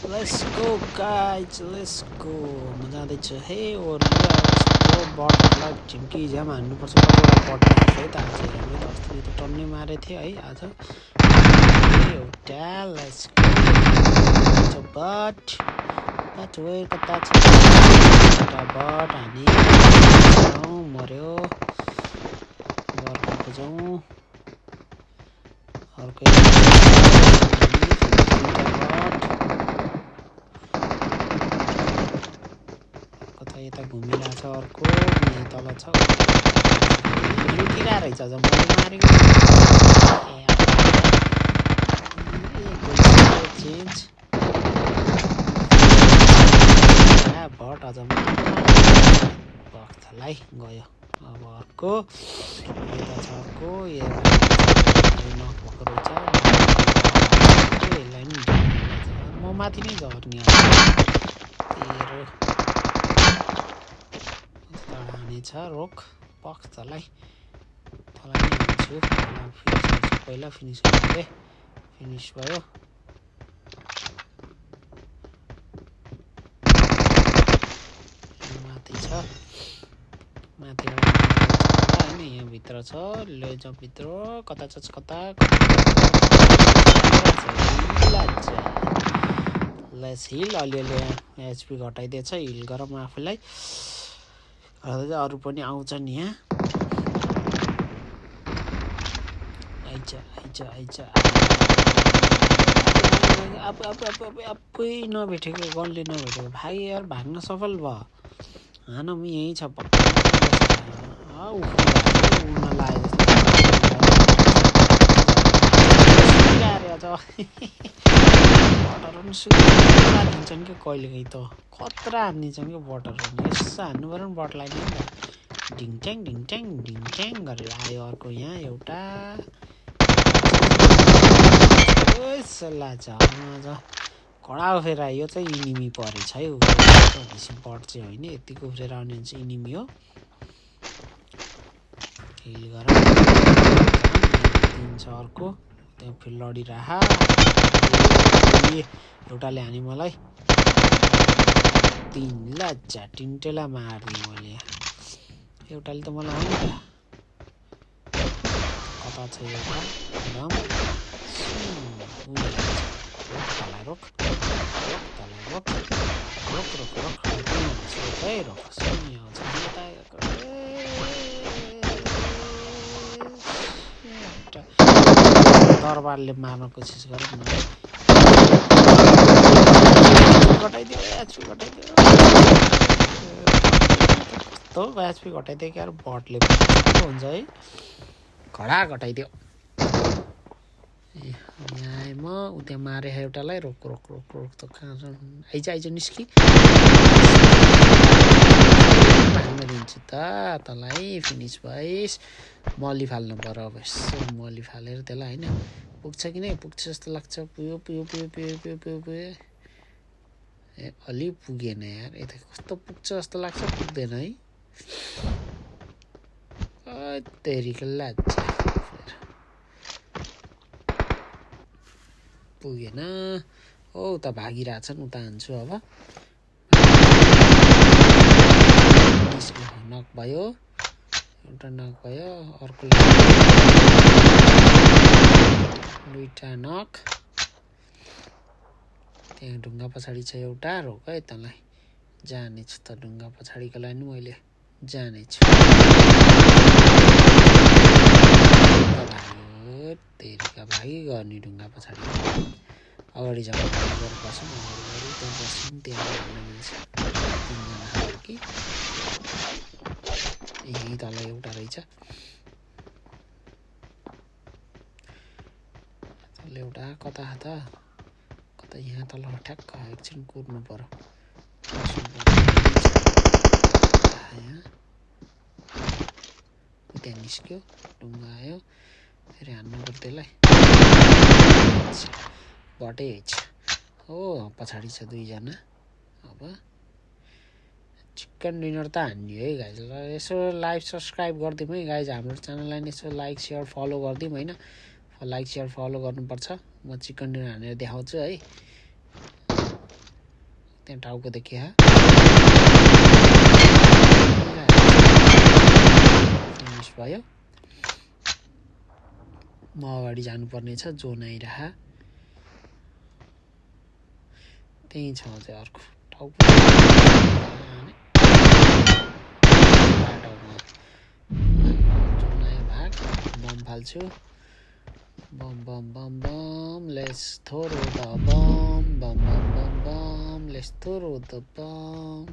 Let's go guys, let's go. म जाँदैछु हे ओरिया बटलाई झिम्की झ्याम हान्नुपर्छ कतिवटा बट है त आज हेर्नु त अस्ति त टन्नै मारे थिए है आज एउटा लेट्स गो बट वे कता छ एउटा बट हानी मर्यो अर्को खोजौँ अर्को यता घुमिरहेछ अर्को तल छ लुटिरहेको रहेछ अझ मैले मारेको चेन्ज भट अझ भक्तलाई गयो अब अर्को यता छ अर्को नभएको रहेछ यसलाई नि म माथि नै झर्ने तेरो छ रोक पक्सलाई तलाई नै हान्छु पहिला फिनिस गरे फिनिस भयो माथि छ माथि हैन यहाँ भित्र छ लेज भित्र कता छ कता लेट्स हिल अलिअलि एचपी घटाइदिएछ हिल गरौँ आफूलाई अरू पनि आउँछ नि यहाँ आइज आफै नभेटेको गनले नभेटेको भाइ यार भाग्न सफल भयो हानौँ यहीँ छ दिन्छन् कि कहिलेकाहीँ त खतरा हानिदिन्छन् कि बटरहरू यसो हान्नु पऱ्यो नि बटलाई नि ढिङट्याङ ढिङट्याङ ढिङट्याङ गरेर आयो अर्को यहाँ एउटा कडा उफ्रेर आयो यो चाहिँ इनिमी परेछ है बेसी बट चाहिँ होइन यतिको उफ्रेर आउने भने चाहिँ इनिमी हो हिल गरेर दिन्छ अर्को त्यहाँ फेरि लडिरह एउटाले हाने मलाई तिनलाई तिनटेलाई मारिदिएँ मैले एउटाले त मलाई हान्यो त कता छ एउटा तलाई रोक दरबारले मार्न कोसिस गरौँ न घटाइदियो कस्तो एचपी घटाइदियो क्या बटले हुन्छ है घडा घटाइदियो यहाँ म उता मारे एउटालाई रोक त कहाँ आइज निस्कि हान्न दिन्छु त तँलाई फिनिस भइस मली फाल्नु पर्यो अब यसो मली फालेर त्यसलाई होइन पुग्छ कि नै पुग्छ जस्तो लाग्छ पुयो ए अलि पुगेन यार यता कस्तो पुग्छ जस्तो लाग्छ पुग्दैन है तेरिको लाज पुगेन ओ उता भागिरहेछन् उता हान्छु अब नक भयो एउटा नक भयो अर्को दुईटा नक त्यहाँ ढुङ्गा पछाडि छ एउटा रोक है तँलाई जानेछु त ढुङ्गा पछाडिको लागि नि मैले जानेछु तेरिका भागी गर्ने ढुङ्गा पछाडि अगाडि जानु गएर बसौँ अगाडि त्यहाँ बस्छौँ त्यहाँ हाल्न मिल्छ तिनजना हाल्यो कि यहीँ तल एउटा रहेछ तल एउटा कता त कता यहाँ तल ठ्याक्क एकछिन कुर्नु पर्यो त्यहाँ निस्क्यो ढुङ्गा आयो फेरि हान्नु पर्यो त्यसलाई बटै हो पछाडि छ दुईजना अब चिकन डिनर त हान्यो है गाइज ल यसो लाइक सब्सक्राइब गरिदिउँ है गाइज हाम्रो च्यानललाई नि यसो लाइक सेयर फलो गरिदिउँ होइन लाइक सेयर फलो गर्नुपर्छ म चिकन डिनर हानेर देखाउँछु है त्यहाँ टाउको देखिया फिनिस भयो म अगाडि जानुपर्ने छ जोन आइरहा त्यही छ चाहिँ अर्को टाउको जोन आयो भाग बम फाल्छु bomb bomb bomb bomb let's throw the bomb bomb bomb bomb bomb let's throw the bomb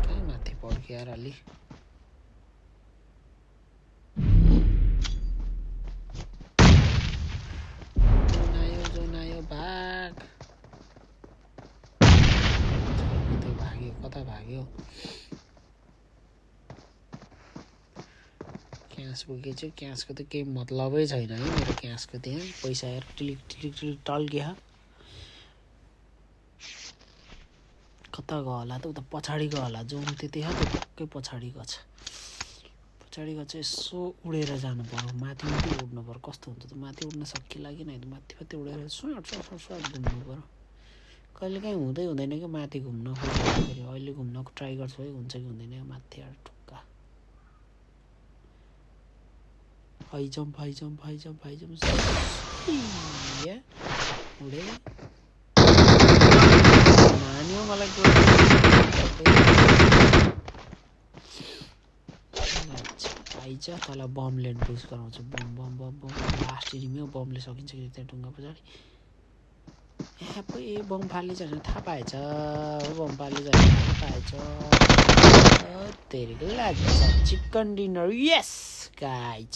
कहाँ माथि पड्क्यो यार अलि जोन आयो भाग त्यो भाग्यो कता भाग्यो क्यास बोकेछु क्यासको त केही मतलबै छैन है मेरो क्यासको त्यहाँ पैसा हेर टिलिक टिलिक टिलिक टल्किया कता गयो होला त उता पछाडि गयो होला जोन त्यति हो त्यो पक्कै पछाडि गछ यसो उडेर जानु पर्यो माथि माथि उड्नु पर्यो कस्तो हुन्छ त माथि उड्न सकिएला कि नै माथि माथि उडेर स्वाट घुम्नु पर्यो कहिलेकाहीँ हुँदैन कि माथि घुम्न खोज्दाखेरि अहिले घुम्नको ट्राई गर्छु है हुन्छ कि हुँदैन माथि टुक्का हाई जम्प उडे मान्यो मलाई आइज तल बम ल्यान्ड पुस गराउँछु bomb bomb bomb bomb last enemy हो बमले सकिन्छ कि त्यहाँ ढुङ्गा पछाडि ए बम फालिन्छ भने थाहा पाएछ बम फालिन्छ भने थाहा पाएछ तेरिको लाग्छ चिकन डिनर यस गाइज